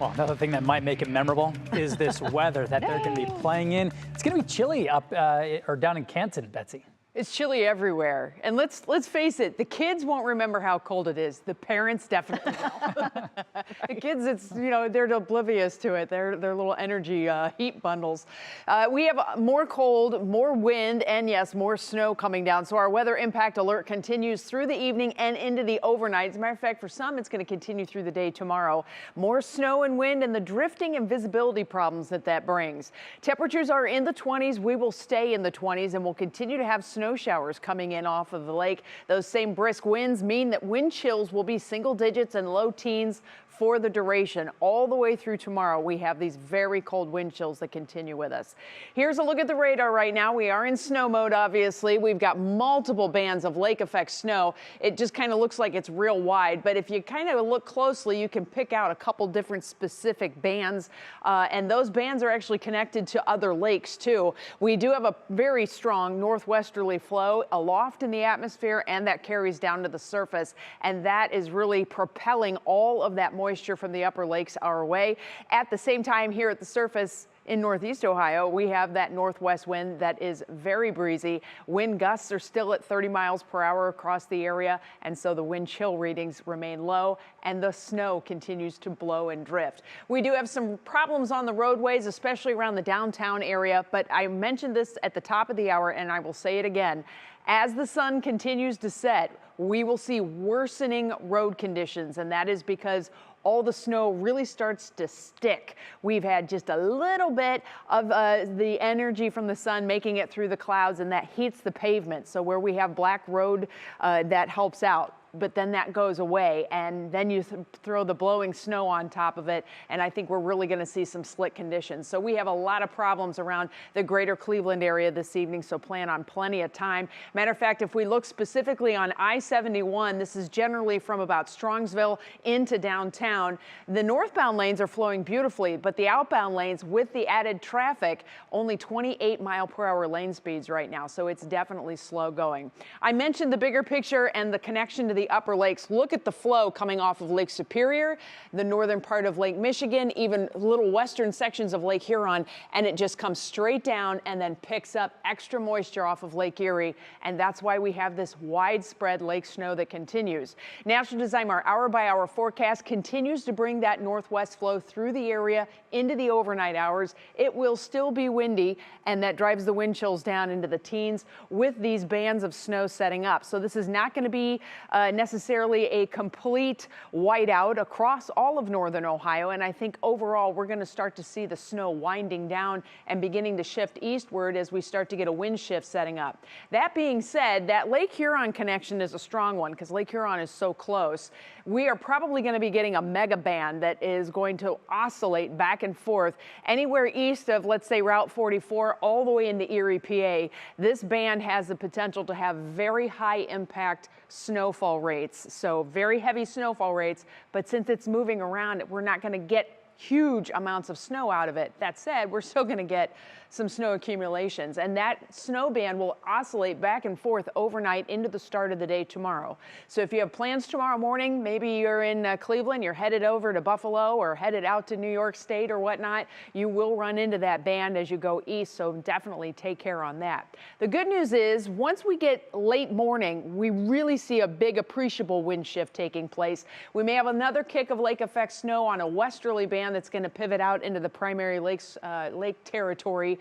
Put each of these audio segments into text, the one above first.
Well, another thing that might make it memorable is this weather that they're going to be playing in. It's going to be chilly up or down in Canton, Betsy. It's chilly everywhere. And let's face it, the kids won't remember how cold it is. The parents definitely will. The kids, they're oblivious to it. They're little energy heat bundles. We have more cold, more wind, and yes, more snow coming down. So our weather impact alert continues through the evening and into the overnight. As a matter of fact, for some, it's going to continue through the day tomorrow. More snow and wind and the drifting and visibility problems that brings. Temperatures are in the 20s. We will stay in the 20s and we'll continue to have snow showers coming in off of the lake. Those same brisk winds mean that wind chills will be single digits and low teens for the duration. All the way through tomorrow, we have these very cold wind chills that continue with us. Here's a look at the radar right now. We are in snow mode, obviously. We've got multiple bands of lake effect snow. It just kind of looks like it's real wide, but if you kind of look closely, you can pick out a couple different specific bands, and those bands are actually connected to other lakes too. We do have a very strong northwesterly flow aloft in the atmosphere, and that carries down to the surface, and that is really propelling all of that moisture from the upper lakes our way. At the same time, here at the surface in Northeast Ohio, we have that northwest wind that is very breezy. Wind gusts are still at 30 miles per hour across the area, and so the wind chill readings remain low, and the snow continues to blow and drift. We do have some problems on the roadways, especially around the downtown area, but I mentioned this at the top of the hour, and I will say it again. As the sun continues to set, we will see worsening road conditions, and that is because all the snow really starts to stick. We've had just a little bit of the energy from the sun making it through the clouds, and that heats the pavement. So where we have black road, that helps out. But then that goes away, and then you throw the blowing snow on top of it, and I think we're really going to see some slick conditions. So we have a lot of problems around the greater Cleveland area this evening, so plan on plenty of time. Matter of fact, if we look specifically on I-71, this is generally from about Strongsville into downtown. The northbound lanes are flowing beautifully, but the outbound lanes with the added traffic, only 28-mile-per-hour lane speeds right now, so it's definitely slow going. I mentioned the bigger picture and the connection to the upper lakes. Look at the flow coming off of Lake Superior, the northern part of Lake Michigan, even little western sections of Lake Huron, and it just comes straight down and then picks up extra moisture off of Lake Erie, and that's why we have this widespread lake snow that continues. National Designer hour-by-hour forecast continues to bring that northwest flow through the area into the overnight hours. It will still be windy, and that drives the wind chills down into the teens with these bands of snow setting up. So this is not going to be necessarily a complete whiteout across all of northern Ohio, and I think overall we're going to start to see the snow winding down and beginning to shift eastward as we start to get a wind shift setting up. That being said, that Lake Huron connection is a strong one because Lake Huron is so close. We are probably going to be getting a mega band that is going to oscillate back and forth anywhere east of, let's say, Route 44 all the way into Erie, PA. This band has the potential to have very high impact snowfall rates, so very heavy snowfall rates, but since it's moving around, we're not going to get huge amounts of snow out of it. That said, we're still going to get some snow accumulations, and that snow band will oscillate back and forth overnight into the start of the day tomorrow. So if you have plans tomorrow morning, maybe you're in Cleveland, you're headed over to Buffalo or headed out to New York State or whatnot, you will run into that band as you go east, so definitely take care on that. The good news is once we get late morning, we really see a big appreciable wind shift taking place. We may have another kick of lake effect snow on a westerly band that's going to pivot out into the primary lakes, lake territory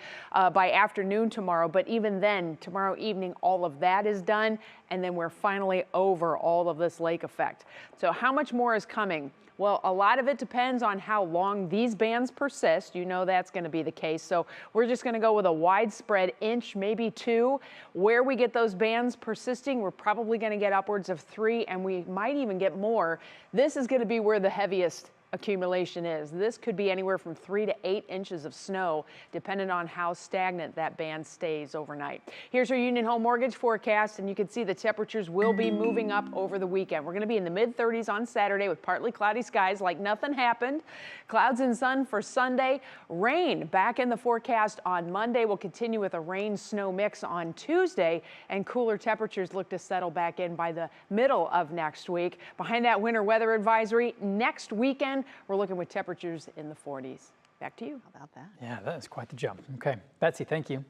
by afternoon tomorrow. But even then, tomorrow evening, all of that is done, and then we're finally over all of this lake effect. So how much more is coming? Well, a lot of it depends on how long these bands persist. You know that's going to be the case. So we're just going to go with a widespread inch, maybe 2. Where we get those bands persisting, we're probably going to get upwards of 3, and we might even get more. This is going to be where the heaviest accumulation is. This could be anywhere from 3 to 8 inches of snow, depending on how stagnant that band stays overnight. Here's your Union Home Mortgage forecast, and you can see the temperatures will be moving up over the weekend. We're going to be in the mid-30s on Saturday with partly cloudy skies like nothing happened. Clouds and sun for Sunday. Rain back in the forecast on Monday. We'll continue with a rain-snow mix on Tuesday, and cooler temperatures look to settle back in by the middle of next week. Behind that winter weather advisory, next weekend weekend, we're looking with temperatures in the 40s. Back to you. How about that? Yeah, that is quite the jump. Okay, Betsy, thank you.